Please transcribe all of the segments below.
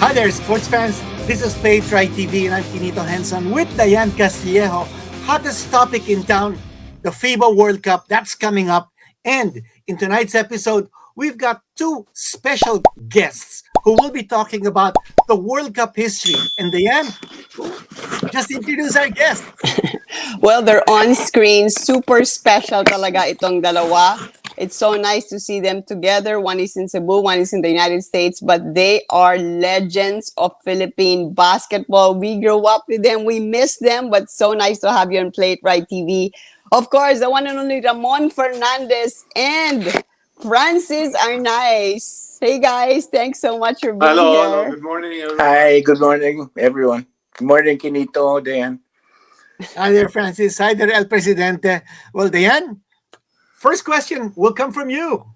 Hi there, sports fans. This is Playitright TV and I'm Quinito Henson with Dyan Castillejo. Hottest topic in town, the FIBA World Cup. That's coming up. And in tonight's episode, we've got two special guests who will be talking about the World Cup history. And Dyan, just introduce our guest. Well, they're on screen. Super special talaga itong dalawa. It's so nice to see them together. One is in Cebu, one is in the United States, but they are legends of Philippine basketball. We grew up with them. We miss them, but so nice to have you on Playitright TV. Of course, the one and only Ramon Fernandez and Francis Arnaiz. Hey guys, thanks so much for being Hello. here. Good morning, everyone. Hi, good morning, everyone. Good morning, Quinito, Dyan. Hi there, Francis. Hi there, El Presidente. Well, Dyan, first question will come from you.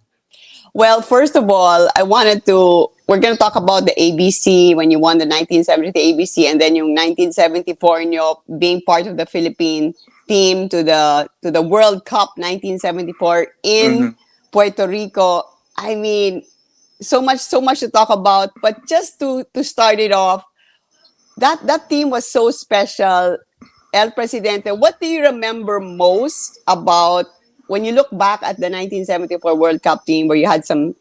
Well, first of all, we're going to talk about the ABC when you won the 1970 ABC and then yung 1974 nyo being part of the Philippine team to the World Cup 1974 in Puerto Rico. I mean, so much to talk about, but just to start it off, that team was so special. El Presidente, what do you remember most about when you look back at the 1974 World Cup team where you had some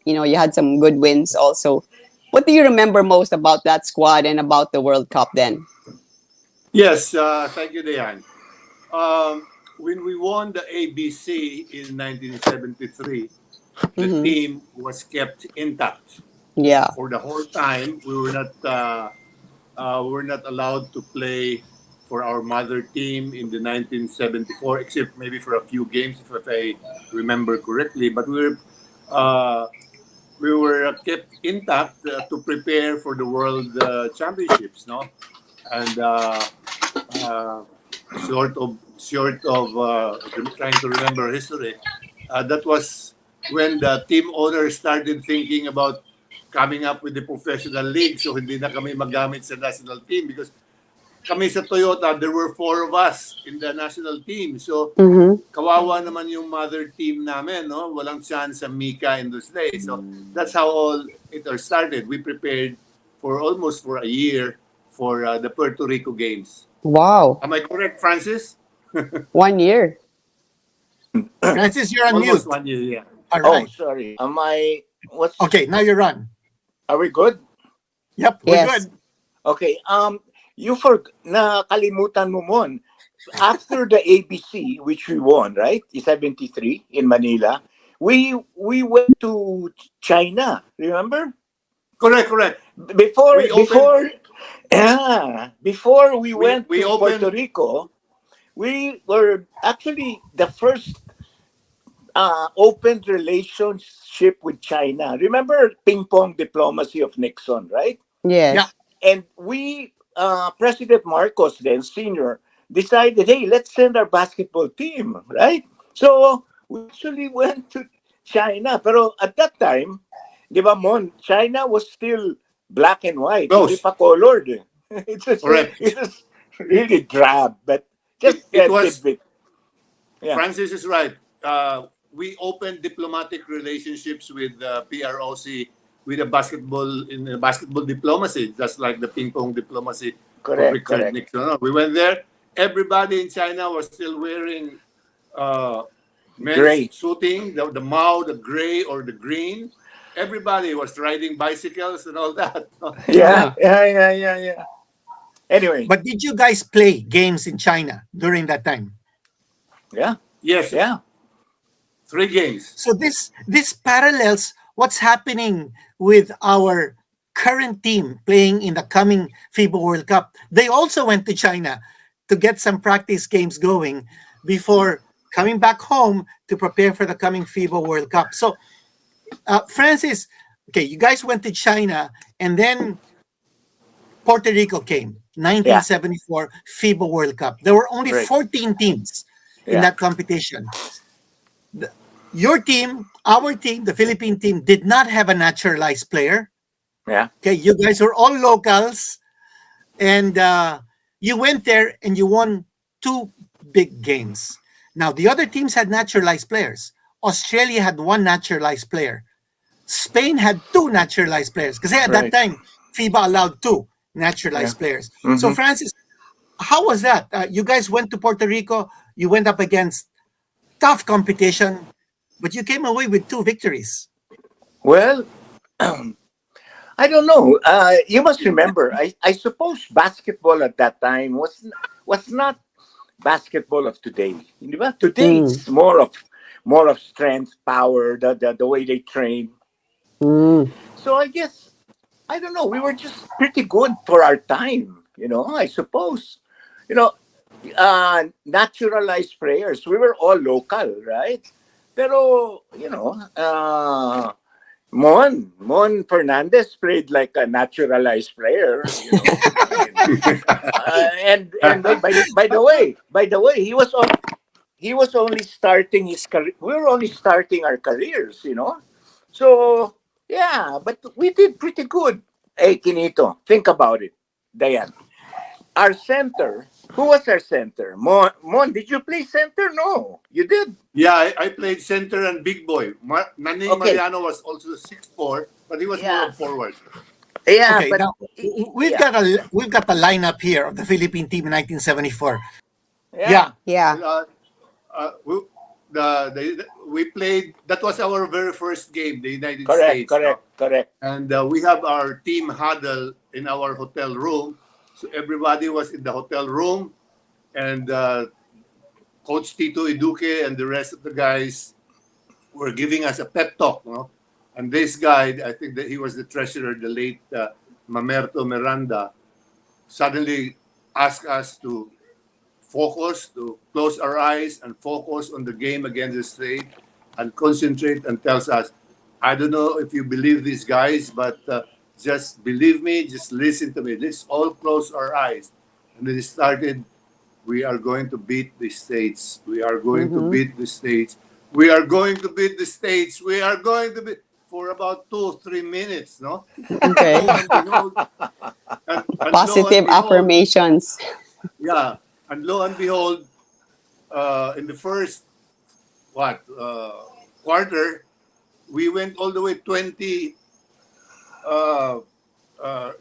good wins also? What do you remember most about that squad and about the World Cup then? Yes, thank you, Dyan. When we won the ABC in 1973, the team was kept intact. Yeah. For the whole time, we were not allowed to play for our mother team in the 1974, except maybe for a few games, if I remember correctly. But we were kept intact to prepare for the World Championships, no? And short of trying to remember history, that was when the team owner started thinking about coming up with the professional league. So hindi na kami magamit sa national team because kami sa Toyota, there were 4 of us in the national team. So, kawawa naman yung mother team namin, no? Walang chance sa Mika in those days. So, that's how all it all started. We prepared for almost for a year for the Puerto Rico games. Wow. Am I correct, Francis? 1 year. Francis, you're on Almost mute. 1 year, yeah. All right. Oh, sorry. Okay, now you're on. Are we good? Yep, we're Yes. good. Okay. Nakalimutan mo mon. After the ABC, which we won, right? In 73 in Manila, we went to China. Remember? Correct. Before We went to opened- Puerto Rico, we were actually the first open relationship with China. Remember ping pong diplomacy of Nixon, right? Yes. Yeah. And President Marcos then, senior, decided, hey, let's send our basketball team, right? So we actually went to China. Pero at that time, di ba, Mon, China was still black and white. Yes. Hindi pa colored. Correct. It was really drab, but just It was- tidbit. Yeah. Francis is right. We opened diplomatic relationships with PROC with the basketball diplomacy, just like the ping pong diplomacy of Richard Nixon. No, we went there. Everybody in China was still wearing men's Gray. suiting, the Mao, the gray or the green. Everybody was riding bicycles and all that. Yeah. Anyway, But did you guys play games in China during that time? yeah. 3 games. So this parallels what's happening with our current team playing in the coming FIBA World Cup. They also went to China to get some practice games going before coming back home to prepare for the coming FIBA World Cup. So, Francis, okay, you guys went to China and then Puerto Rico came, 1974 FIBA World Cup. There were only Right. 14 teams in Yeah. that competition. Your team, our team, the Philippine team, did not have a naturalized player. Yeah. Okay, you guys were all locals, and you went there and you won 2 big games. Now, the other teams had naturalized players. Australia had 1 naturalized player. Spain had 2 naturalized players. Because at that Right. time, FIBA allowed 2 Yeah. naturalized players. So, Mhm. Francis, how was that? You guys went to Puerto Rico. You went up against tough competition, but you came away with 2 victories. Well, I don't know. You must remember. I suppose basketball at that time was not basketball of today. Di ba? Today Mm. it's more of strength, power, the way they train. Mm. So I guess I don't know. We were just pretty good for our time. I suppose. You know, naturalized players. We were all local, right? Pero Mon Fernandez played like a naturalized player. I mean, and by the way, he was only starting his career. We were only starting our careers. So yeah, but we did pretty good. Hey, Quinito, think about it, Dyan. Our center. Who was our center? Mon, did you play center? No, you did. Yeah, I played center and big boy. Manny Okay. Mariano was also 6'4", but he was more Yeah, of forward. yeah, Okay, but now yeah, we've got the lineup here of the Philippine team in 1974. yeah, Yeah, Yeah. Uh, we, we played. That was our very first game, the United correct, States, no? correct, correct. And we have our team huddle in our hotel room. So everybody was in the hotel room, and Coach Tito Iduque and the rest of the guys were giving us a pep talk, no? And this guy, I think that he was the treasurer, the late Mamerto Miranda, suddenly asked us to focus, to close our eyes and focus on the game against the state and concentrate, and tells us, I don't know if you believe these guys, but just believe me, just listen to me. Let's all close our eyes. And then it started, we are going to beat the states. We are going to Mm-hmm. beat the states. We are going to beat the states. We are going to beat for about 2 3 minutes, no? And Okay. lo and behold, and lo and Positive behold, affirmations. yeah, and lo and behold, in the first quarter, we went all the way 20. Uh,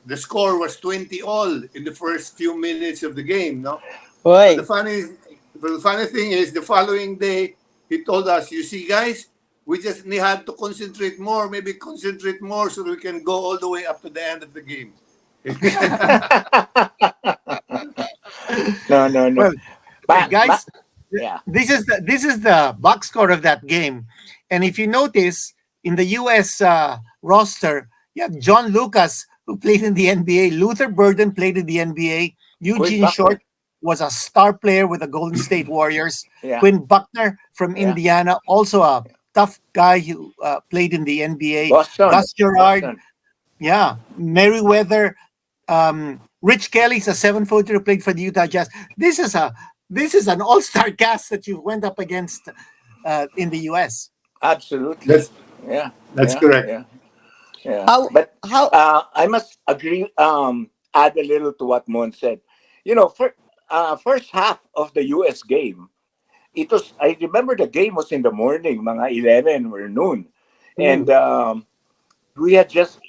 the score was 20 all in the first few minutes of the game. No, but Oi. the funny thing is, the following day he told us, "You see, guys, we just have to concentrate more. Maybe concentrate more so we can go all the way up to the end of the game." No, no, no. well, guys, Yeah, this is the box score of that game, and if you notice in the U.S. Roster, you have John Lucas who played in the NBA, Luther Burden played in the NBA, Quinn Eugene Short Buckner. was a star player with the Golden State Warriors, Yeah, Quinn Buckner from yeah. Indiana, also a tough guy who played in the NBA, Boston, Gus Gerard, Boston. yeah, Merriweather, Rich Kelly's a 7-footer who played for the Utah Jazz. This is an all-star cast that you went up against in the US. Absolutely. that's Yeah, that's yeah, correct. yeah, yeah. How But how I must agree. Add a little to what Mon said. For first half of the U.S. game, it was. I remember the game was in the morning, mga 11 or noon, and mm, we had just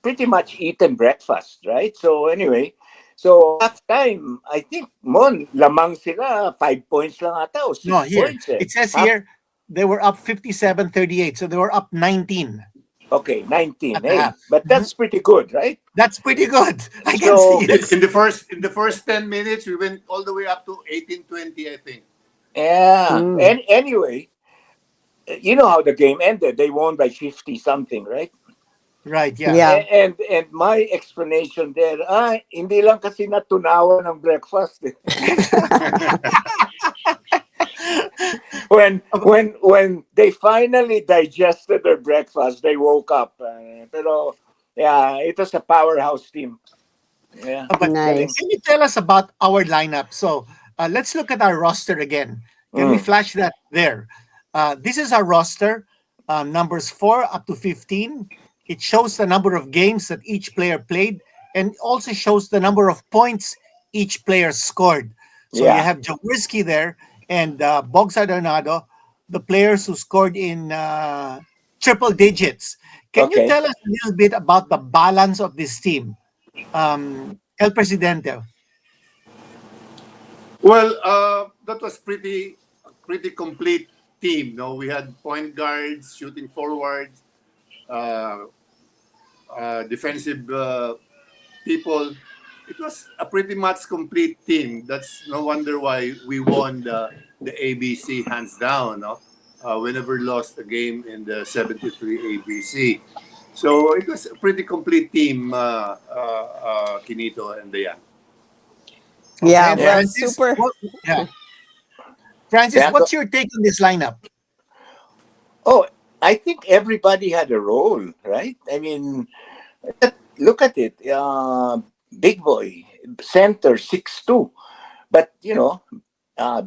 pretty much eaten breakfast, right? So anyway, so halftime, I think Mon lamang sila 5 points lang ata o No, six here points eh. it says Half here they were up 57-38, so they were up 19 Okay, 19. at the Hey, half. but Mhm. that's pretty good, right? That's pretty good. I can see So it. In the first 10 minutes, we went all the way up to 18-20, I think. yeah. mm, And anyway, you know how the game ended. They won by 50 something, right? Right? Yeah. yeah. And my explanation there, hindi lang kasi natunawan ng breakfast. Eh. When they finally digested their breakfast, they woke up. Pero yeah, it was a powerhouse team. Yeah, But galing. Nice. can you tell us about our lineup? So let's look at our roster again. Can we Mm. flash that there? This is our roster, numbers 4 up to 15. It shows the number of games that each player played and also shows the number of points each player scored. So you Yeah. have Jaworski there and Bogs Adornado, the players who scored in triple digits. Can you Okay. tell us a little bit about the balance of this team? El Presidente. Well, that was pretty complete team. No, we had point guards, shooting forwards, uh, defensive people. It was a pretty much complete team. That's no wonder why we won the ABC hands down. No, we never lost a game in the '73 ABC. So it was a pretty complete team, Quinito and Dyan. Okay, Yeah, and Yeah. well, Francis, super. yeah. Francis, Yeah. what's your take on this lineup? Oh, I think everybody had a role, right? I mean, look at it. Big boy, center, 6'2". But,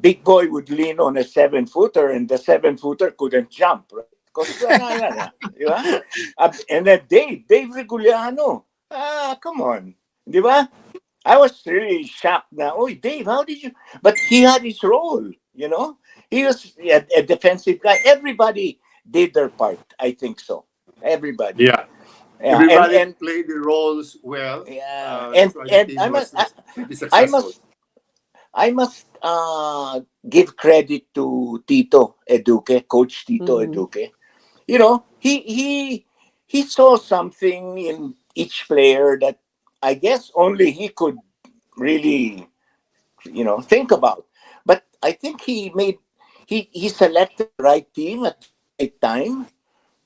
Big boy would lean on a 7-footer and the 7-footer couldn't jump, right? Because, di ba? And then Dave Reguliano. Come on. Di ba? I was really shocked now. Oh, Dave, how did you? But he had his role. He was a defensive guy. Everybody did their part. I think so. Everybody. Yeah, Yeah, everybody and played the roles well. yeah, That's why the and team was pretty I successful. must I must give credit to Tito Eduque, Coach Tito Mhm. Eduque. He saw something in each player that I guess only he could really think about. But I think he selected the right team at the right time,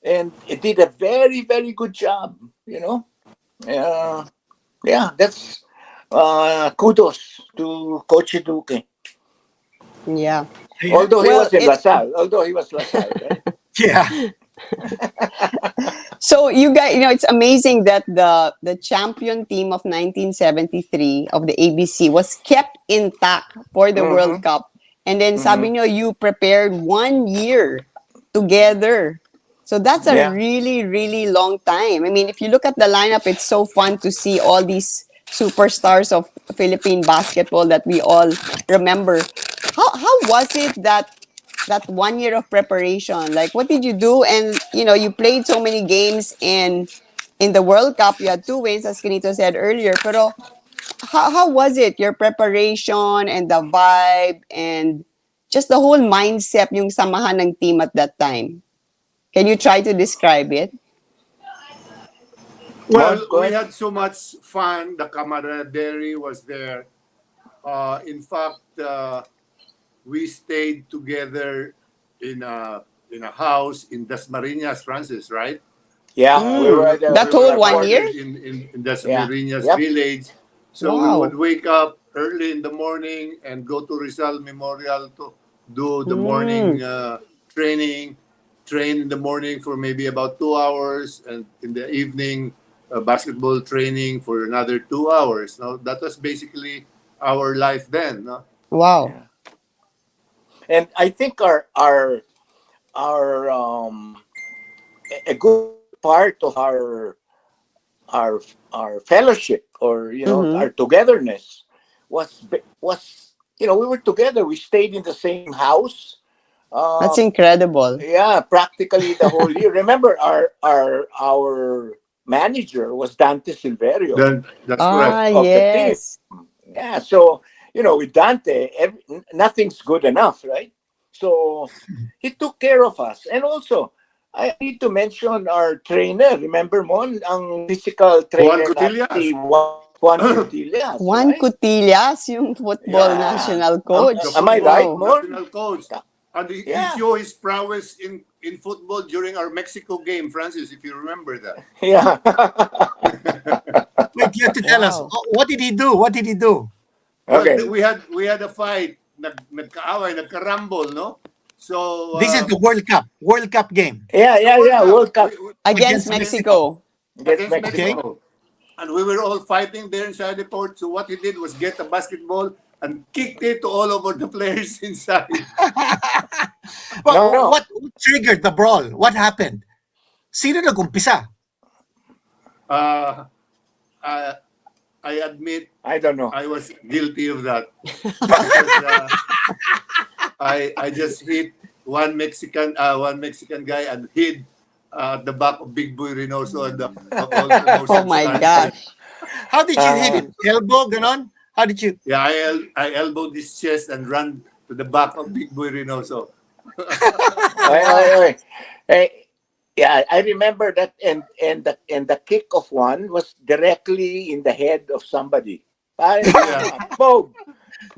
and it did a very very good job. Yeah, that's kudos to Coach Duque. Yeah. Yeah. Although he Well, was in it LaSalle, right? Yeah. so you guys, it's amazing that the champion team of 1973 of the ABC was kept intact for the World Mm-hmm, Cup. And then mm-hmm. sabi nyo, you prepared 1 year together. So that's a Yeah, really, really long time. I mean, if you look at the lineup, it's so fun to see all these superstars of Philippine basketball that we all remember. How was it that 1 year of preparation? Like, what did you do? And you played so many games in the World Cup. You had 2 wins, as Quinito said earlier. Pero how was it? Your preparation and the vibe and just the whole mindset, yung samahan ng team at that time. Can you try to describe it? Mon, Well, go we ahead. had so much fun. The camaraderie was there. In fact, we stayed together in a house in Dasmariñas, Francis, right? Yeah, we We were Mm, were at the that we were whole that one part. year? quartered in Yeah, Dasmariñas yep. village. So we would Wow. wake up early in the morning and go to Rizal Memorial to do the morning Mm, training. Train in the morning for maybe about 2 hours, and in the evening, basketball training for another 2 hours. Now that was basically our life then. No? wow. Yeah, and I think our a good part of our fellowship, or Mm-hmm. our togetherness was we were together. We stayed in the same house. That's Uh, incredible. yeah, practically the whole year. Remember, our manager was Dante Silverio Then that's correct. Ah, of the team. yes. Yeah, so with Dante, nothing's good enough, right? So he took care of us, and also I need to mention our trainer. Remember, Mon, ang physical Juan trainer natin si Cotillas. Juan Cotillas, Juan right? Cutillas, yung football Yeah, Yeah, national the coach. am I right, football Wow. Mon? national coach. And he Yeah, showed his prowess in football during our Mexico game, Francis, if you remember that. yeah. Wait, you have to tell us. Wow. What did he do? What did he do? Well, Okay. we had a fight, nagkaaway, nagkarumble, no? So This is the World Cup game Yeah, the yeah, World yeah. Cup World Cup Against against against Mexico. Mexico. against against Okay. Mexico. Mexico, and we were all fighting there inside the court. So what he did was get a basketball and kicked it to all over the players inside. But No, no. what triggered the brawl? What happened? Sino nag-umpisa? Uh, I, I admit I don't know. I was guilty of that because I just hit one Mexican guy and hid at the back of Big Boy Reynoso, and the all Oh motion my started. gosh. How did you hit Uh, him? Elbow, ganon? How did you? Yeah, I elbowed his chest and ran to the back of Big Boy Reynoso. Oy, oy, Wow. oy. Hey, yeah, I remember that, and the kick of one was directly in the head of somebody. Parang, Yeah. boom!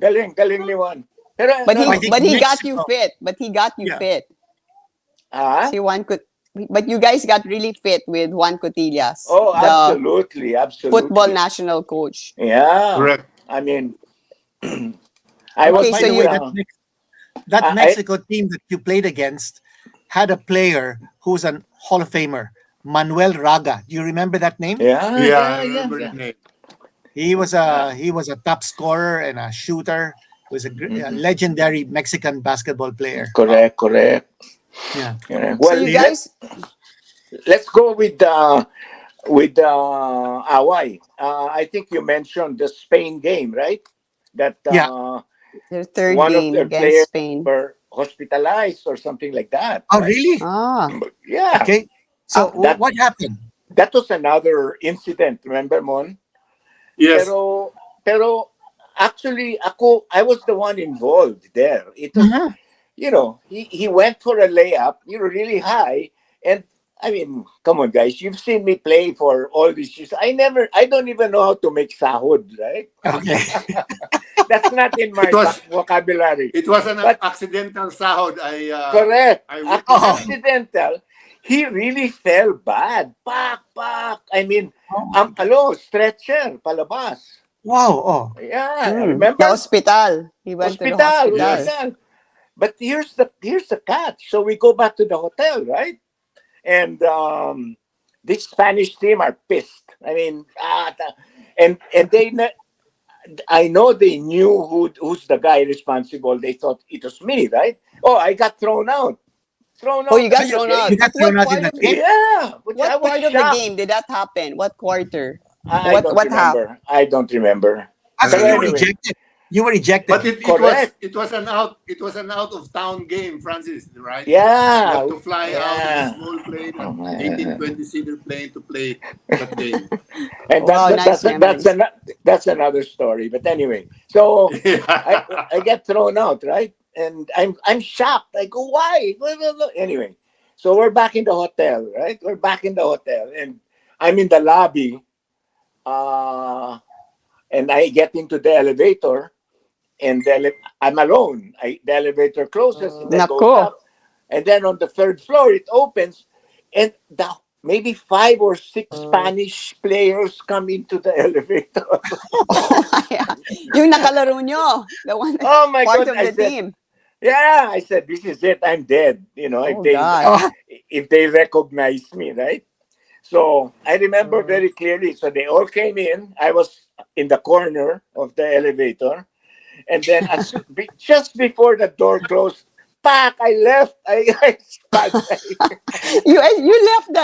Galing ni one. Pero But no, he I no. think but he got you Mexico. fit. But he got you Yeah. fit. Ah? See, one could. But you guys got really fit with Juan Cotillas, Oh, the absolutely, football absolutely. national coach. Yeah. Correct. I mean, I By, Okay, was by so the with way, you. that I Mexico team that you played against had a player who's an Hall of Famer, Manuel Raga. Do you remember that name? yeah, Yeah, I yeah, yeah, remember the yeah. name. Yeah. He was a top scorer and a shooter. He was a Mhm. legendary Mexican basketball player. Correct, correct. Yeah. Yeah. So Well, you You, guys. let's go with Hawaii. I think you mentioned the Spain game, right? That yeah. Their third one of game their against players Spain. were hospitalized or something like that, Oh, right? really? Ah, Yeah, Okay. So that what happened? that was another incident. Remember, Mon? Yes. Pero actually, I was the one involved there. It was, Mhm. he went for a layup, really high, and I mean, come on, guys, you've seen me play for all these years. I don't even know how to make sahod, right? Okay. That's not in It my was vocabulary. it was an But accidental sahod. correct, I witnessed Oh. that. accidental. He really fell bad. Pak, pak. I mean, Oh my ang God. stretcher, palabas. Wow. Oh. Yeah, the remember? hospital. He went to the Hospital, hospital. Yes. hospital. But here's the catch. So we go back to the hotel, right? And this Spanish team are pissed. I mean, and I know they knew who's the guy responsible. They thought it was me, right? Oh, I got thrown Oh, out you of So got the thrown you out. game. got At what thrown out in part that of game? the Yeah, which I what was part of the shocked. game did that happen? What quarter? I What don't what half? remember. I don't remember. Ah, so But I you were remember. anyway, ejected. You were But ejected. correct. it was an out of town game, Francis, right? You Yeah, have to fly out in a yeah. small plane, Oh, an man. 1820 seater plane to play that game. And Wow, nice memories. that's another story. But anyway, so I Yeah. I get thrown out, right? And I'm shocked. I go, why? Blah, blah, blah. Anyway, so we're back in the hotel, right? We're back in the hotel, and I'm in the lobby, uh, and I get into the elevator, and I'm alone. The elevator closes and then goes Nako. up, and then on the third floor it opens, and maybe five or six Spanish players come into the elevator. Yeah. Yung nakalaro nyo. The one that's Oh my part god! of the team. I said, this is it. I'm dead. If Oh they gosh. Oh, recognize me, right? So I remember very clearly. So they all came in. I was in the corner of the elevator, and then just before the door closed, pack, I left.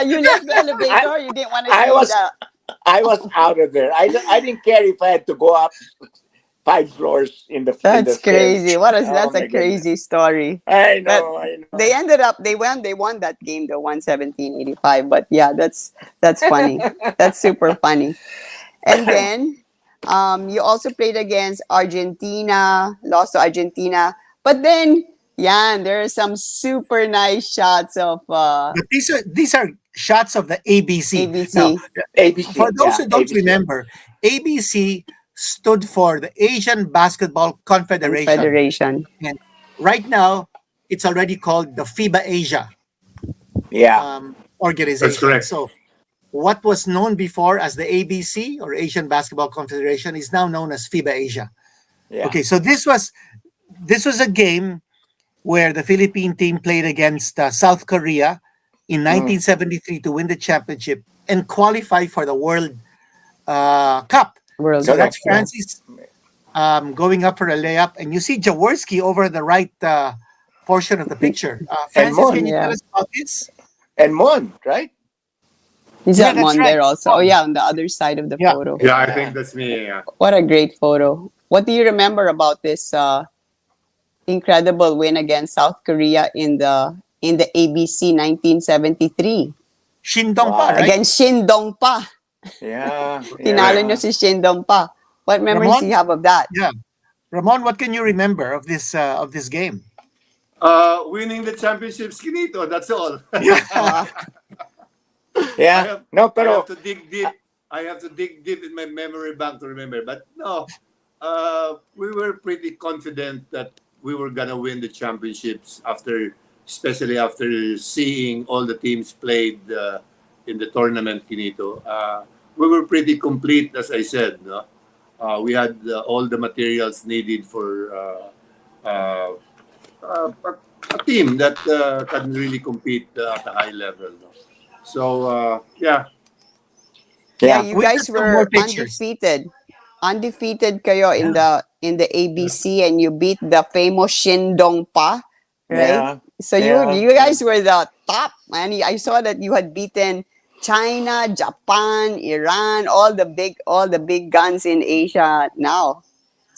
You left the I, elevator. You didn't want to I see was the. I was out of there. I didn't care if I had to go up 5 floors in the That's stairs. crazy. Oh That's a my goodness! crazy story. I But know, I they know. ended up they won that game, the 117-85. But yeah, that's funny. That's super funny. And then you also played against Argentina, lost to Argentina. But then, yeah, there are some super nice shots of but these are shots of the ABC. Now, ABC for ABC, those yeah, who don't ABC. remember, ABC stood for the Asian Basketball Confederation, Confederation. and right now it's already called the FIBA Asia Yeah, That's organization. correct. So what was known before as the ABC or Asian Basketball Confederation is now known as FIBA Asia. yeah. Okay, so this was a game where the Philippine team played against South Korea in Mm. 1973 to win the championship and qualify for the World Cup. World So Cup. that's Correct. Yeah. Francis going up for a layup, and you see Jaworski over the right portion of the picture. And Francis, can Mon, you tell Yeah. us about this? right? Is Yeah, that that's one right. there also? Oh yeah, on the other side of the Yeah. photo. Yeah, I think Yeah. that's me. Yeah. What a great photo. What do you remember about this incredible win against South Korea in the ABC 1973? Shindong pa, Wow. right? Against Shindong pa. Yeah. Tinalo Yeah. nyo si Shindong pa. What memories do Ramon? you have of that? Yeah. Ramon, what can you remember of this game? Winning the championships, Quinito. That's all. Yeah. Wow. I Yeah. have No, I have pero to dig deep. I have to dig deep in my memory bank to remember. But no, we were pretty confident that we were gonna win the championships after, especially after seeing all the teams played in the tournament, Quinito. We were pretty complete, as I said. No, we had all the materials needed for a team that can really compete at a high level. No? So yeah, Yeah, yeah. you We've got guys some more were pictures. undefeated. Undefeated kayo Yeah. in the ABC, and you beat the famous Shindong pa, right? Yeah. So Yeah. you guys were the top, man. I saw that you had beaten China, Japan, Iran, all the big guns in Asia now.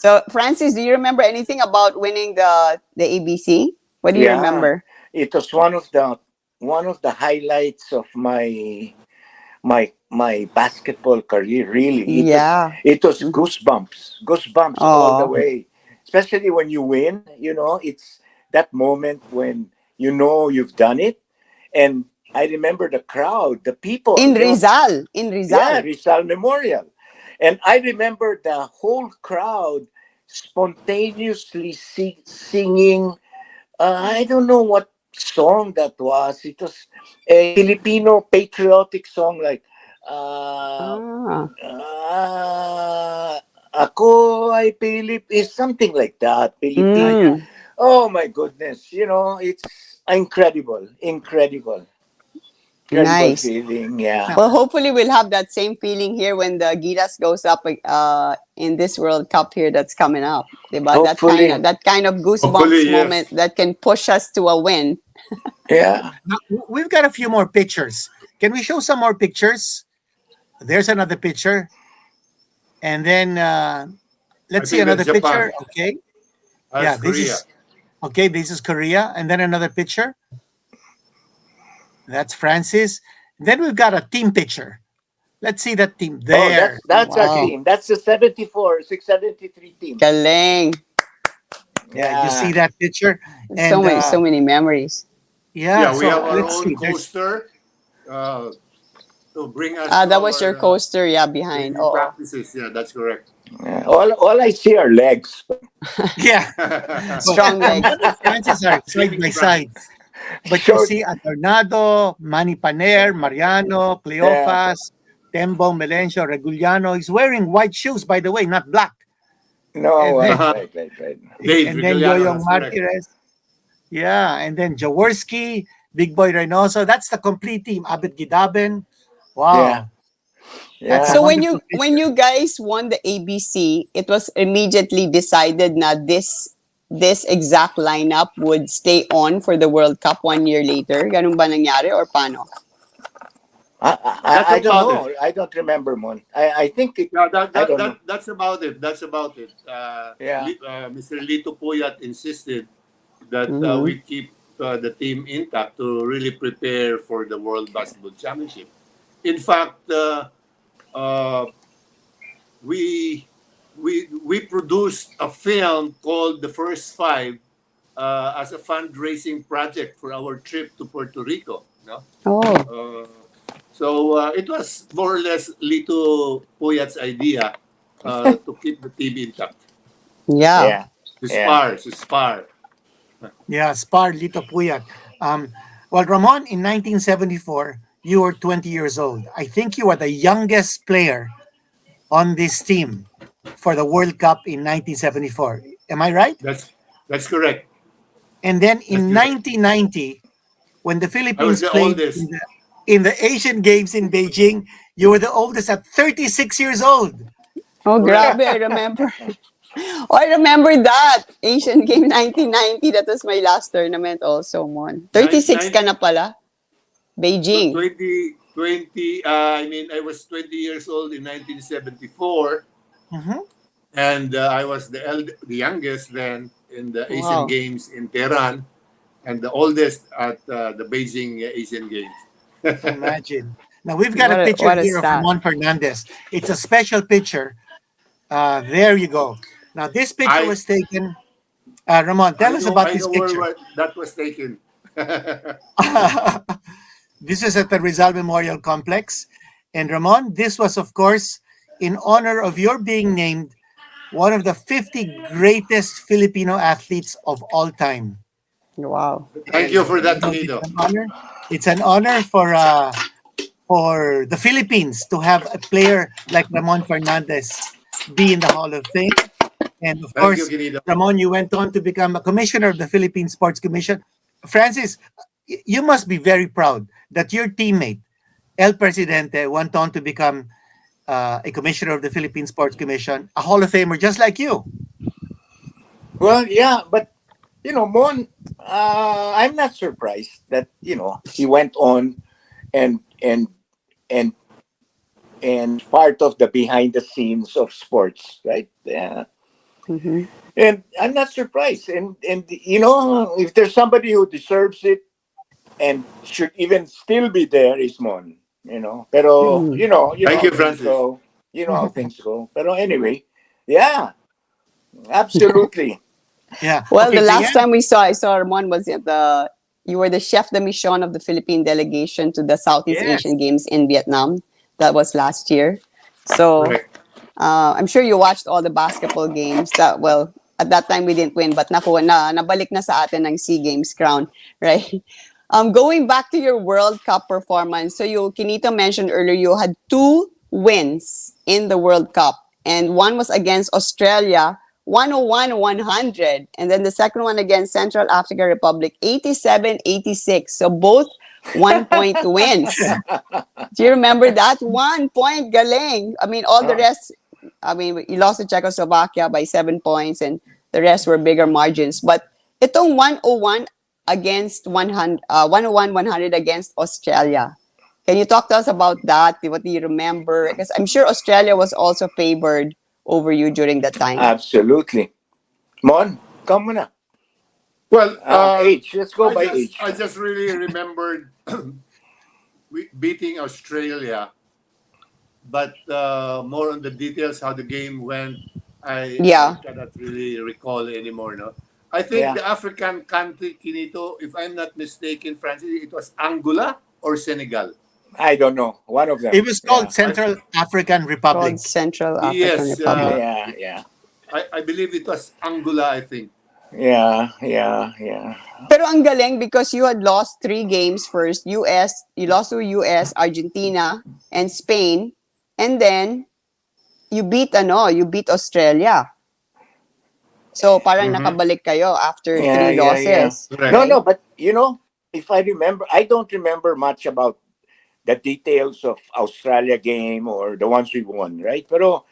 So Francis, do you remember anything about winning the ABC? What do you Yeah. remember? It was one of the highlights of my basketball career. Really, Yeah. it was goosebumps all the Oh, way. Especially when you win, it's that moment when you've done it. And I remember the crowd, the people. in They were, Rizal, in yeah, Rizal. Rizal Memorial, and I remember the whole crowd spontaneously singing. I don't know what song that was. It was a Filipino patriotic song like Ah. uh, Ako ay Pilip is something like that. Yeah, Pilipina. yeah. Mm, Oh my goodness. It's incredible. Incredible nice. feeling. Yeah. Now, Well, hopefully we'll have that same feeling here when the Gilas goes up in this World Cup here that's coming up. Diba? Hopefully. That kind of hopefully goosebumps moment yes. that can push us to a win. Yeah. we've got a few more pictures. Can we show some more pictures? There's another picture. And then I let's see think that's another picture. Japan. Okay. Yeah, That's this Korea. is okay. This is Korea. And then another picture. That's Francis. Then we've got a team picture. Let's see that team Oh, there. that's our Wow. Okay. team. That's the 74, 673 team. Galing. Yeah, you see Yeah. that picture. So And many memories. yeah, Yeah, we have so our let's own see. There's coaster uh, to bring us to That was your our coaster, yeah, behind. training Oh, practices. Yeah, that's correct. Yeah. All I see are legs. yeah. Well, strong legs. Ramon and Francis are side by Training side. practice. But you Short. see Adornado, Manny Paner, Mariano, Yeah. Cleofas, Tembo, Melencio, Reguliano. He's wearing white shoes, by the way, not black. No, And then right, Uh-huh. right, right, right. Dave and then Vigiliano, Yoyong that's correct. Martirez. Yeah, and then Jaworski, Big Boy Reynoso. That's the complete team. Abed Gidaben. Yeah. Wow. That's a So Yeah. wonderful when picture. you guys won the ABC, it was immediately decided na this exact lineup would stay on for the World Cup 1 year later. Ganun ba nangyari or paano? That's I don't about it. know. I don't remember, Mon. I think it. Yeah, I don't know. that's about it. That's about it. Yeah. Mr. Lito Puyat insisted that Mm-hmm. we keep the team intact to really prepare for the World Basketball Championship. In fact, uh, we we produced a film called The First Five as a fundraising project for our trip to Puerto Rico. No, Oh, uh, so it was more or less Lito Puyat's idea to keep the team intact. yeah. Yeah. Yeah. To spar. Yeah, Spar Lito Puyat. Um, well, Ramon, in 1974, you were 20 years old. I think you were the youngest player on this team for the World Cup in 1974. Am I right? That's correct. And then That's in correct. 1990, when the I was Philippines the played oldest. in the Asian Games in Beijing, you were the oldest at 36 years old. Oh, Correct. grabe, I remember. Oh, I remember that. Asian Game 1990. That was my last tournament also, Mon. Nine, 36 ka nine, na pala. Beijing. 20. I mean, I was 20 years old in 1974, Mhm. and I was the youngest then in the Asian Wow. Games in Tehran, and the oldest at the Beijing Asian Games. Imagine. Now we've got a picture what a here of stat. Ramon Fernandez. It's a special picture. There you go. Now this picture I was taken. Ramon, tell us about I this know where picture. that was taken. This is at the Rizal Memorial Complex. And Ramon, this was, of course, in honor of your being named one of the 50 greatest Filipino athletes of all time. Wow. Thank you And for that, it's Quinito. an honor. It's an honor for the Philippines to have a player like Ramon Fernandez be in the Hall of Fame. And of Thank you, course, Quinito. Ramon, you went on to become a commissioner of the Philippine Sports Commission. Francis, you must be very proud that your teammate, El Presidente, went on to become a commissioner of the Philippine Sports Commission, a Hall of Famer just like you. Well, yeah, but Mon, I'm not surprised that he went on and and and part of the behind the scenes of sports, right? Yeah. Hmm. And I'm not surprised. And if there's somebody who deserves it and should even still be there is Mon. Pero Hmm. Thank how you, things Francis. go. You know how things go. Pero anyway, yeah, absolutely. Yeah. Well, Okay, the last Diane. time I saw Ramon was at you were the chef de mission of the Philippine delegation to the Southeast Yes. Asian Games in Vietnam. That was last year. So Correct. I'm sure you watched all the basketball games. That well, at that time we didn't win, but nabalik na sa atin ng SEA Games crown, right? Going back to your World Cup performance, so Quinito mentioned earlier you had two wins in the World Cup, and one was against Australia, 101-100, and then the second one against Central African Republic, 87-86. So both 1 point wins. Do you remember that? 1 point galing. I mean, all the Ah, rest, I mean, you lost to Czechoslovakia by 7 points and the rest were bigger margins. But itong 101 against 100, 101-100 against Australia. Can you talk to us about that? What do you remember? Because I'm sure Australia was also favored over you during that time. absolutely. Mon, come on. Well, Age. Let's go by age. I just really remembered beating Australia, but more on the details how the game went, I Yeah. cannot really recall anymore. No, I think Yeah. the African country, Quinito, if I'm not mistaken, Francis, it was Angola or Senegal. I don't know. One of It them. was called Yeah. Central African Called Republic. Central African Yes, Republic. Yeah. Yeah. I believe it was Angola. I think. Yeah. Yeah. Yeah. Pero ang galing because you had lost 3 games first. You lost to US, Argentina, and Spain. And then, you beat Australia. So, parang Mm-hmm. nakabalik kayo after Yeah. three Yeah. Yeah. losses, Correct. No, right? no, but if I remember, I don't remember much about the details of Australia game or the ones we won, right? Pero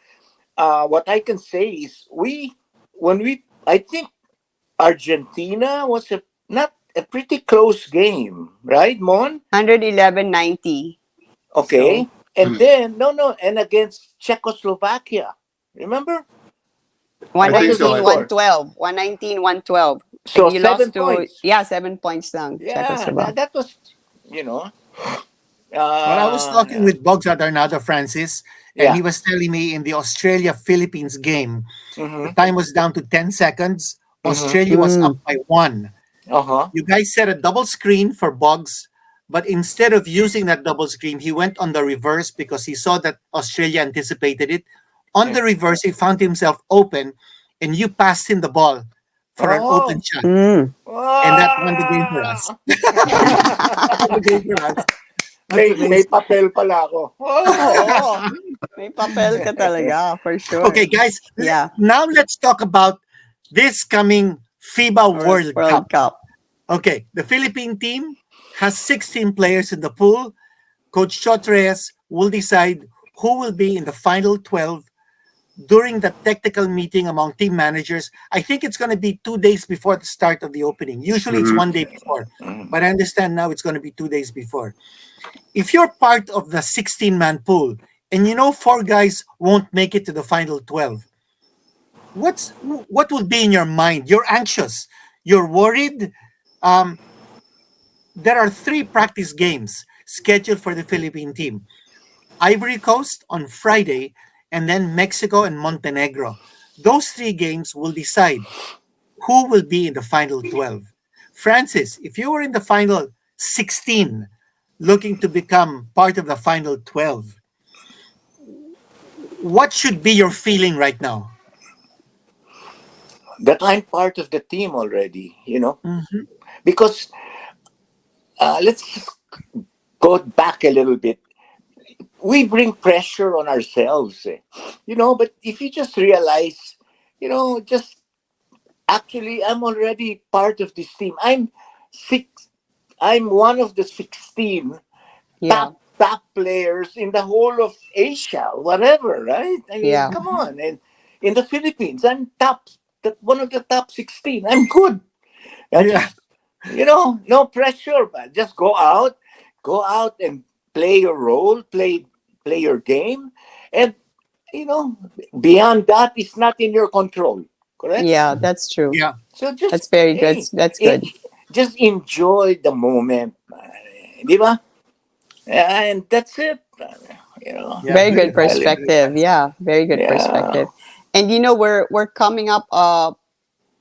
what I can say is I think Argentina was not a pretty close game, right, Mon? 111-90. So, Okay. And then, no, and against Czechoslovakia. Remember? I What think was the so. 119, I, score? 112. 119-112. So You lost 7 points. to, yeah, 7 points lang, Yeah, Czechoslovakia. that was, you know, Well, I was talking yeah. with Bogs at Arnado, Francis, and Yeah. he was telling me in the Australia Philippines game, the Mm-hmm. time was down to 10 seconds. Mm-hmm. Australia was up Mm. by one. Uh-huh. You guys set a double screen for Boggs, but instead of using that double screen, he went on the reverse because he saw that Australia anticipated it. On Yeah. the reverse, he found himself open, and you passed him the ball for an open Oh. shot, Mm. and that won the game for us. Ah! That won the game for us. That's may amazing. papel pala ako. Oo. May papel ka talaga, for sure. Okay, guys, Yeah. now let's talk about this coming FIBA World Cup. World Cup. Okay, the Philippine team has 16 players in the pool. Coach Chotres will decide who will be in the final 12 during the technical meeting among team managers. I think it's going to be 2 days before the start of the opening. Usually it's Mhm. one day before, but I understand now it's going to be 2 days before. If you're part of the 16-man pool and you know 4 guys won't make it to the final 12, what would be in your mind? You're anxious. You're worried. Um, there are 3 practice games. scheduled for the Philippine team. Ivory Coast on Friday, and then Mexico and Montenegro. Those three games will decide who will be in the final 12. Francis, if you were in the final 16, looking to become part of the final 12, what should be your feeling right now? That I'm part of the team already, Mhm. because let's just go back a little bit. We bring pressure on ourselves, but if you just realize, just actually, I'm already part of this team. Six. I'm one of the 16 Yeah. top players in the whole of Asia, whatever, right? I mean, Yeah. come on. And in the Philippines, I'm one of the top 16. I'm good. I Yeah. just, no pressure, man. Just go out and play your role, play your game, and you know, beyond that, it's not in your control. Correct. Yeah, that's true. Yeah. So just That's very good. hey, That's eh, good. just enjoy the moment, di ba? And that's it. Yeah. Very Very good nice. Really. Very perspective. nice. Yeah, very good Yeah. perspective. And we're coming up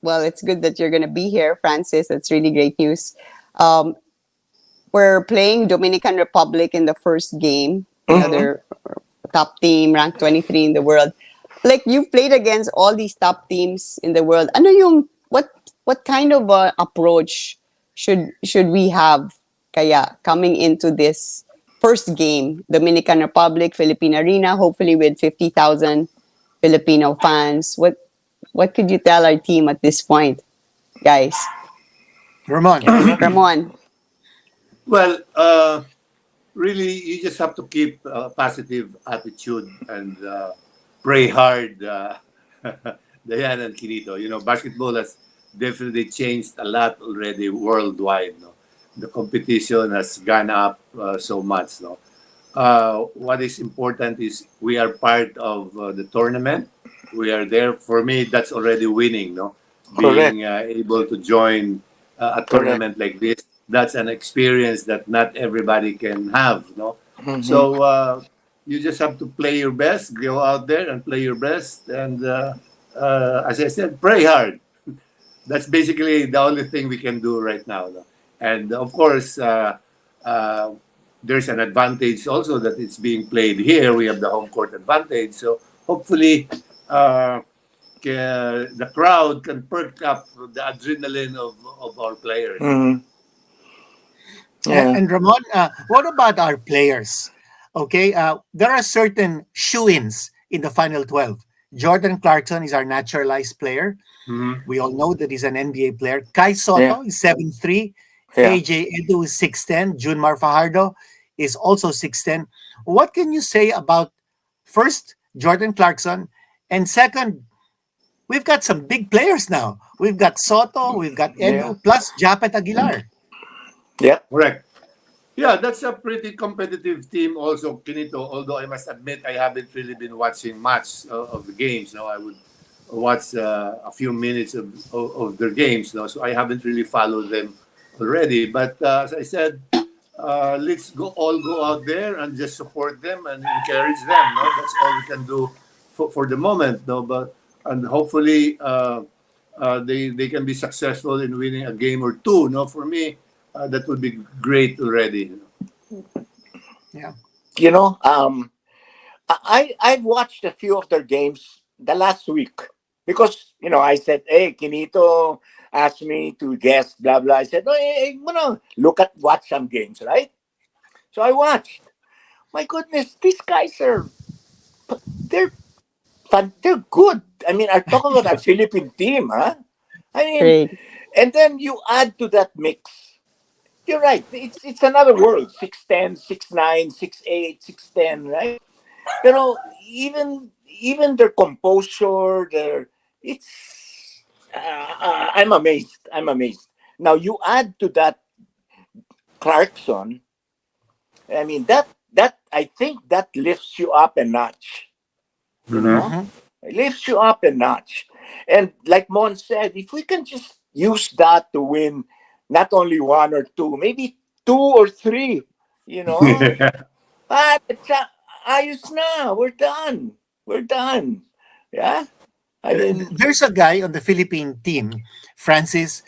well, it's good that you're going to be here, Francis. That's really great news. Um we're playing Dominican Republic in the first game, Mm-hmm. another top team ranked 23 in the world. Like you've played against all these top teams in the world. Ano yung what kind of approach should we have kaya coming into this first game, Dominican Republic, Philippine Arena, hopefully with 50,000 Filipino fans. What could you tell our team at this point, guys? Ramon. Ramon. Well, really, you just have to keep a positive attitude and pray hard, Dyan and Quinito. You know, basketball has definitely changed a lot already worldwide. No? The competition has gone up so much. No? What is important is we are part of the tournament. We are there. For me, that's already winning. No, Correct. being able to join a Correct. tournament like this, that's an experience that not everybody can have. No, Mm-hmm. so you just have to play your best. Go out there and play your best, and as I said, pray hard. That's basically the only thing we can do right now. No? And of course, uh, there's an advantage also that it's being played here. We have the home court advantage. So hopefully, the crowd can perk up the adrenaline of our players. Mm-hmm. And, Yeah. and Ramon, what about our players? Okay, there are certain shoe-ins in the final 12. Jordan Clarkson is our naturalized player. Mhm. We all know that he's an NBA player. Kai Yeah. Soto is 7'3". Yeah. AJ Edu is 6'10". Junmar Fajardo is also 6'10". What can you say about, first, Jordan Clarkson, and second, we've got some big players now. We've got Soto, we've got Yeah. Edu, plus Japet Aguilar. Yeah. Correct. Yeah, that's a pretty competitive team also, Quinito. Although I must admit I haven't really been watching much of the games. No, I would watch a few minutes of their games. No, so I haven't really followed them already. But as I said, let's all go out there and just support them and encourage them. No, that's all we can do for the moment. No, but and hopefully they can be successful in winning a game or two. No, for me, that would be great already. Yeah. You know, I've watched a few of their games the last week because I said, "Hey, Quinito asked me to guest, blah blah." I said, "No, hey, watch some games, right?" So I watched. My goodness, these guys they're they're good. I mean, I'm talking about a Philippine team, huh? I mean, Great. and then you add to that mix. You're right. It's another world. 6'10", 6'9", 6'8", 6'10", right? Pero even their composure, I'm amazed. I'm amazed. Now you add to that Clarkson. I mean that I think that lifts you up a notch. You Mm-hmm. know, Mhm. it lifts you up a notch. And like Mon said, if we can just use that to win not only one or two, maybe two or three, you know. Ah, ayos na. We're done. We're done. Yeah. I mean, There's a guy on the Philippine team, Francis,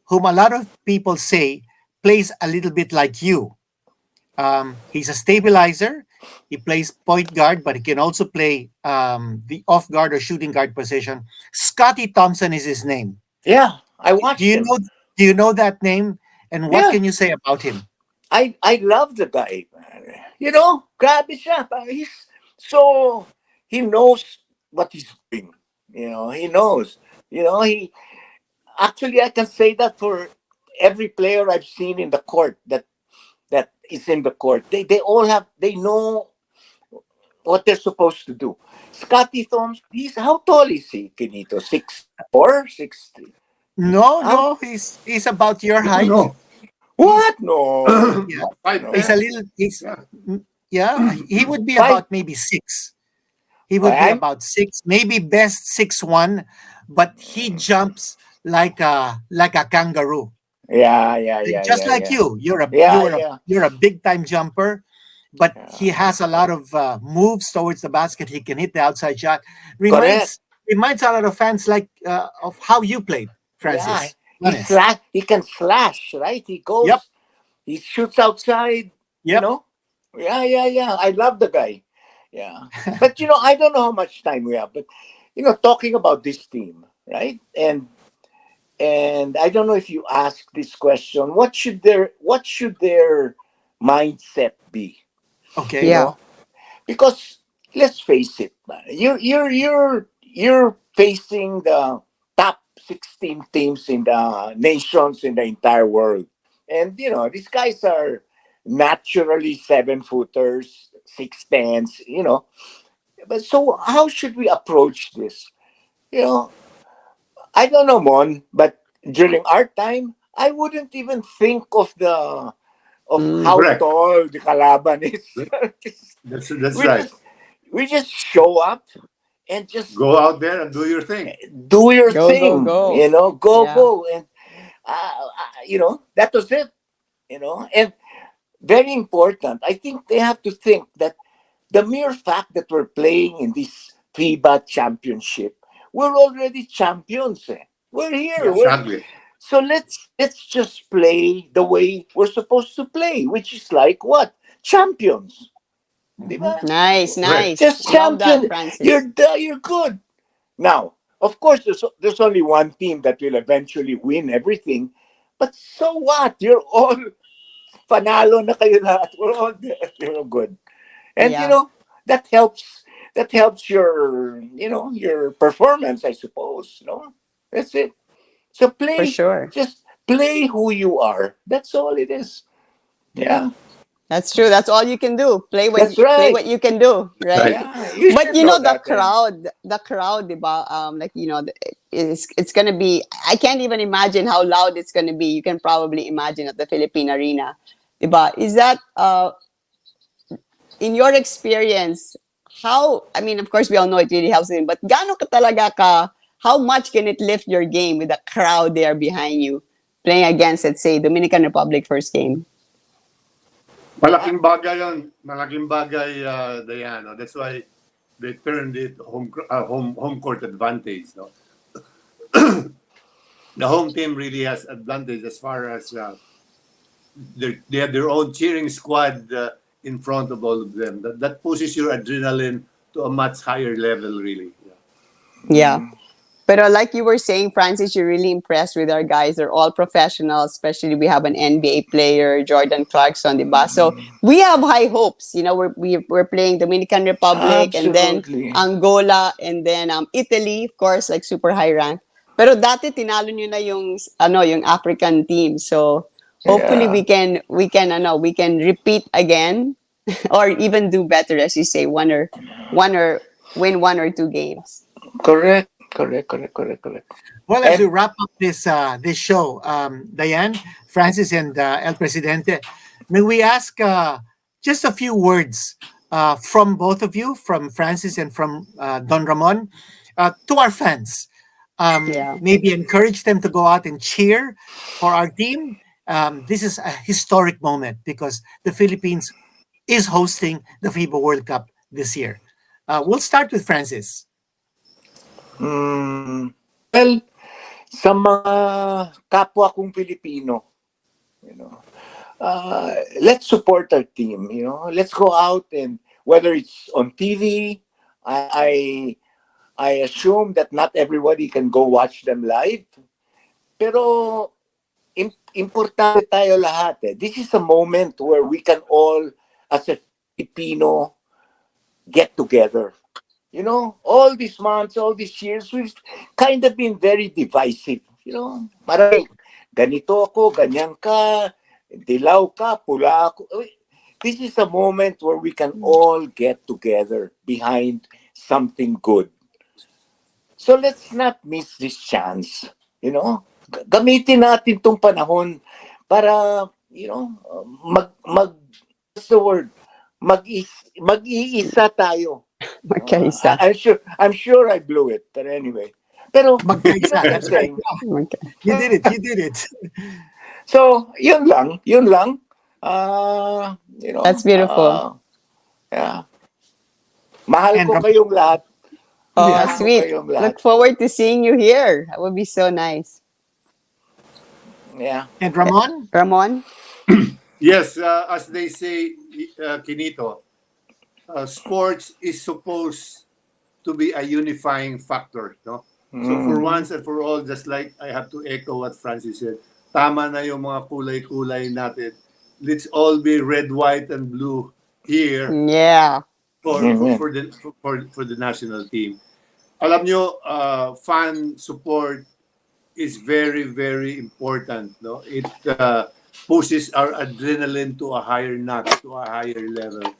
whom a lot of people say plays a little bit like you. He's a stabilizer. He plays point guard, but he can also play the off guard or shooting guard position. Scotty Thompson is his name. yeah, I Do watched you him. know? Do you know that name? And what Yeah, can you say about him? I love the guy. You know, grabe siya. So he knows what he's doing. You know, he knows. You know, he actually I can say that for every player I've seen in the court that is in the court. They all have they know what they're supposed to do. Scotty Thompson, he's how tall is he, Quinito? 6'4", 6'3"? No, How no, he's about your No, height. no. what? No. Yeah, he's a 5'10". little. He's Yeah. yeah. He would be Five. about maybe 6. He would be I'm about 6, maybe best 6'1", but he jumps like a kangaroo. yeah, yeah, yeah, Just yeah, like yeah. you. Yeah, yeah. You're a big time jumper, but he Yeah. has a lot of moves towards the basket. He can hit the outside shot. Correct. Reminds a lot of fans like of how you played, Yeah. Francis. Honest. He can slash, right? He Yep. goes, he shoots outside, you Yep. know? Yeah, yeah, yeah. I love the guy. Yeah. But I don't know how much time we have, but talking about this team, right? And I don't know if you ask this question, what should their mindset be? You Okay. Yeah. know? Because let's face it, man, you're facing the top 16 teams in the nations in the entire world. And these guys are naturally 7-footers, 6'10s. But so how should we approach this? You know, I don't know, Mon, but during our time, I wouldn't even think of Mm. how Correct. tall the kalaban is. That's we right. just we just show up and just Go out there and do your thing. do your Go, go, thing. go. Go Yeah. go, and that was it. And very important. I think they have to think that the mere fact that we're playing in this FIBA championship, we're already champions. We're here. Yeah. Exactly. So let's just play the way we're supposed to play, which is like what? Champions. Di Mhm. ba? Nice, Right. nice. Just Love that, champion. Francis. You're good. Now, of course, there's only one team that will eventually win everything. But so what? You're all panalo na kayo lahat. We're all there. You're all good. And Yeah, that helps your performance, I suppose. That's it. So for sure. just play who you are. That's all it is. Yeah. That's true. That's all you can do. That's Play right. what you can do, That's right? right. Yeah. You But should know the that then. crowd, diba? Like it's gonna be. I can't even imagine how loud it's gonna be. You can probably imagine at the Philippine Arena, diba? Is that in your experience? How? I mean, of course, we all know it really helps him. But gaano ka talaga ka? How much can it lift your game with the crowd there behind you, playing against, let's say, Dominican Republic first game? Malaking bagay yun. Malaking bagay, Diana. That's why they turned it home court advantage. No? The home team really has advantage as far as they have their own cheering squad in front of all of them. That pushes your adrenaline to a much higher level, really. Yeah. Yeah. But like you were saying, Francis, you're really impressed with our guys. They're all professionals, especially we have an NBA player, Jordan Clarkson, diba? So we have high hopes. We're playing Dominican Republic and then Absolutely. Angola and then Italy, of course, like super high rank. Pero dati tinalo nyo na yung African team. So hopefully Yeah. we can repeat again or even do better, as you say, one or win 1 or 2 games. Correct. Correct. Correct. Correct. Correct. Well, as we And wrap up this show, Diane, Francis, and El Presidente, may we ask just a few words from both of you, from Francis and from Don Ramon, to our fans. Yeah. Maybe encourage them to go out and cheer for our team, this is a historic moment because the Philippines is hosting the FIBA World Cup this year. We'll start with Francis. Well, sa mga kapwa kong Pilipino, you know, let's support our team. Let's go out, and whether it's on TV, I assume that not everybody can go watch them live. Pero importante tayo lahat. This is a moment where we can all, as a Filipino, get together. All these months, all these years, we've kind of been very divisive. Marami, ganito ako, ganyan ka, dilaw ka, pula ako. This is a moment where we can all get together behind something good. So let's not miss this chance. Gamitin natin tong panahon para, what's the word? Mag-iisa tayo. Magkaisa. I'm sure I blew it, but anyway. Pero Magkaisa, that's right. Okay. You did it. So, yun lang. That's beautiful. Yeah. Mahal And ko kayong lahat. Oh, Yeah. sweet. Kayong lahat. Look forward to seeing you here. That would be so nice. Yeah. And Ramon? Ramon? Yes, as they say, Quinito, sports is supposed to be a unifying factor, no? So for once and for all, just like I have to echo what Francis said, tama na yung mga kulay-kulay natin. Let's all be red, white, and blue here Yeah. for the national team. Alam nyo, fan support is very, very important. No, it pushes our adrenaline to a higher notch, to a higher level.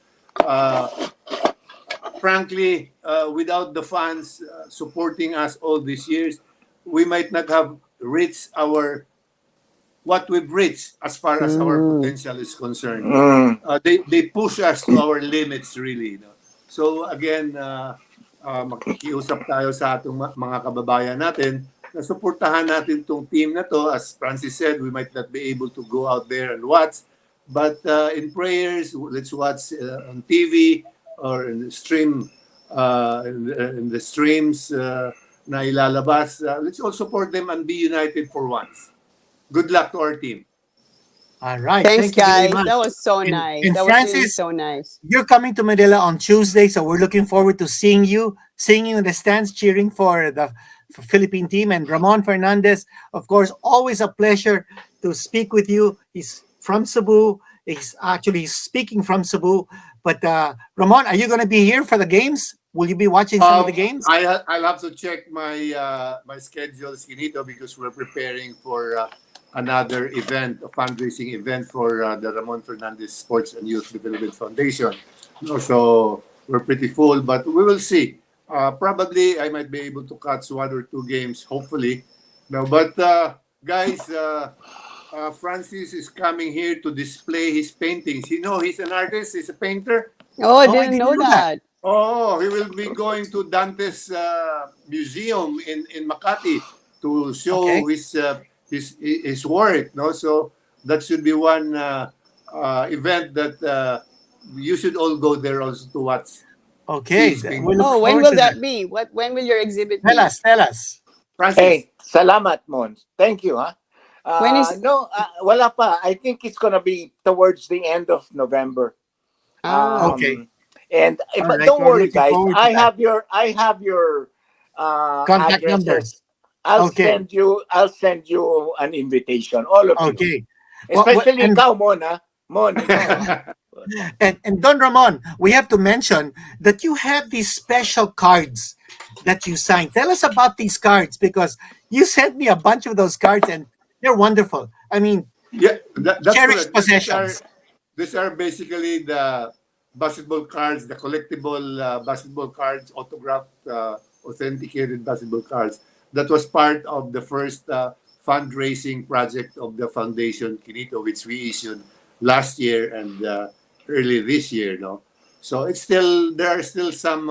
Frankly, without the fans supporting us all these years, we might not have reached what we've reached as far as our potential is concerned. They push us to our limits, really. No? So again, makikiusap tayo sa atong mga kababayan natin na suportahan natin tong team na to. As Francis said, we might not be able to go out there and watch, but in prayers, let's watch on TV or in the stream, in the streams na ilalabas. Let's all support them and be united for once. Good luck to our team. All right. Thanks, Thank you very guys. much. That was so And- nice. and That was really Francis- so nice. You're coming to Manila on Tuesday, so we're looking forward to seeing you in the stands cheering for the Philippine team. And Ramon Fernandez, of course, always a pleasure to speak with you. He's from Cebu. He's actually speaking from Cebu. But Ramon, are you going to be here for the games? Will you be watching some of the games? I'll have to check my schedule, Quinito, because we're preparing for another event, a fundraising event for the Ramon Fernandez Sports and Youth Development Foundation. So we're pretty full, but we will see. Probably I might be able to catch one or two games, hopefully. No, but guys, Francis is coming here to display his paintings. He's an artist, he's a painter. Oh, I I didn't didn't know know that. that. Oh, he will be going to Dante's museum in Makati to show Okay. his work. No, so that should be one event that you should all go there also to watch. Okay. He's being- We look Oh, when forward will to that be? When will your exhibit be? Tell us. Francis, Hey, salamat, Mon. Thank you, ha? When is- No, wala pa. I think it's gonna be towards the end of November. Ah, Okay. And All but right, don't we're worry, looking guys. forward to I that. have your Contact addresses. numbers. I'll Okay. send you an invitation, all of you. Okay. Especially and- ikaw, Mon, ha? Mon, ikaw. And Don Ramon, we have to mention that you have these special cards that you signed. Tell us about these cards because you sent me a bunch of those cards and they're wonderful. I mean, yeah, that's cherished correct. possessions. These are basically the basketball cards, the collectible basketball cards, autographed, authenticated basketball cards. That was part of the first fundraising project of the foundation, Quinito, which we issued last year and early this year. No, so there are still some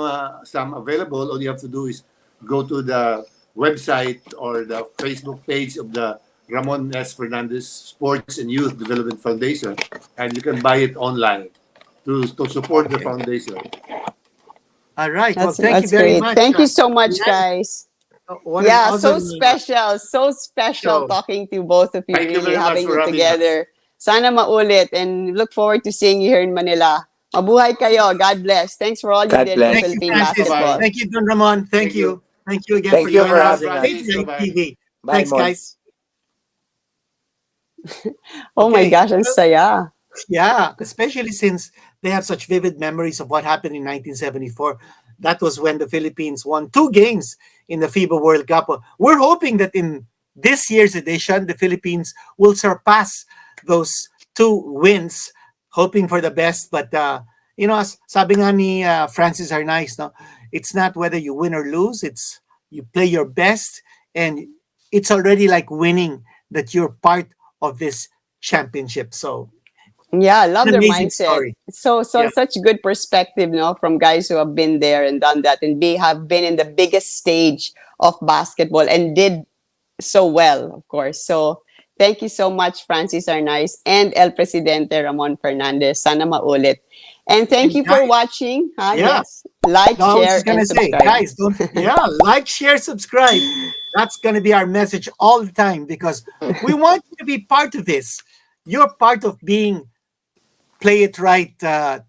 available. All you have to do is go to the website or the Facebook page of the Ramon S. Fernandez Sports and Youth Development Foundation, and you can buy it online to support the Okay. foundation. All right. Well, thank you That's very great. much. Thank you so much, Yeah, guys. what an Yeah, so awesome special. So special show. talking to both of you, Thank you really, very much having for you having us. together. Sana maulit and look forward to seeing you here in Manila. Mabuhay kayo. God bless. Thanks for all you God did for bless. Thank you, Philippine Francis. Bye-bye. basketball. Thank you, Don Ramon. Thank Thank you. you. Thank you again Thank for you joining for us. having us. Francis. Playitright Bye-bye. TV. Bye, Thanks, Mon. guys. Oh my Okay. gosh, ang saya. Yeah, especially since they have such vivid memories of what happened in 1974. That was when the Philippines won 2 games in the FIBA World Cup. We're hoping that in this year's edition, the Philippines will surpass those 2 wins, hoping for the best. But, sabi nga ni Francis Arnaiz, no, it's not whether you win or lose, it's you play your best, and it's already like winning that you're part of this championship. So, Yeah, I love an their amazing mindset. story. So Yeah. such good perspective, from guys who have been there and done that and have been in the biggest stage of basketball and did so well, of course. So thank you so much, Francis Arnaiz and El Presidente Ramon Fernandez. Sana maulit. And thank And you for guys, watching. yeah. Yes. Like, No, I was share, just and gonna say, subscribe. guys, don't like, share, subscribe. That's gonna be our message all the time because we want you to be part of this. You're part of being Play It Right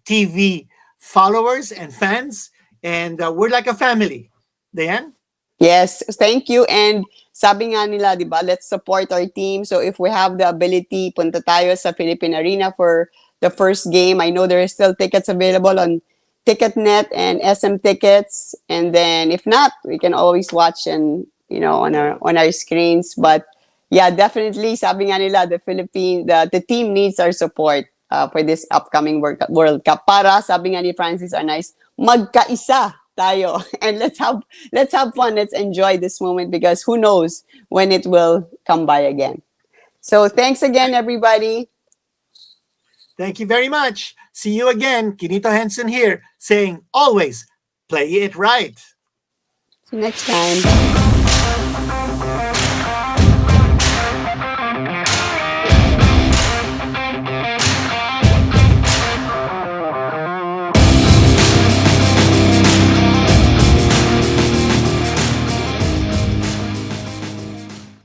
TV followers and fans, and we're like a family. Diane? Yes, thank you. And sabi nga nila, di ba, let's support our team. So if we have the ability, punta tayo sa Philippine Arena for the first game. I know there are still tickets available on TicketNet and SM Tickets. And then if not, we can always watch and on our screens. But yeah, definitely, sabi nga nila, the team needs our support for this upcoming World Cup. Para, sabi nga ni Francis Arnaiz, magkaisa tayo and let's have fun, let's enjoy this moment because who knows when it will come by again. So thanks again, everybody. Thank you very much. See you again. Quinito Henson here saying always play it right. See you next time.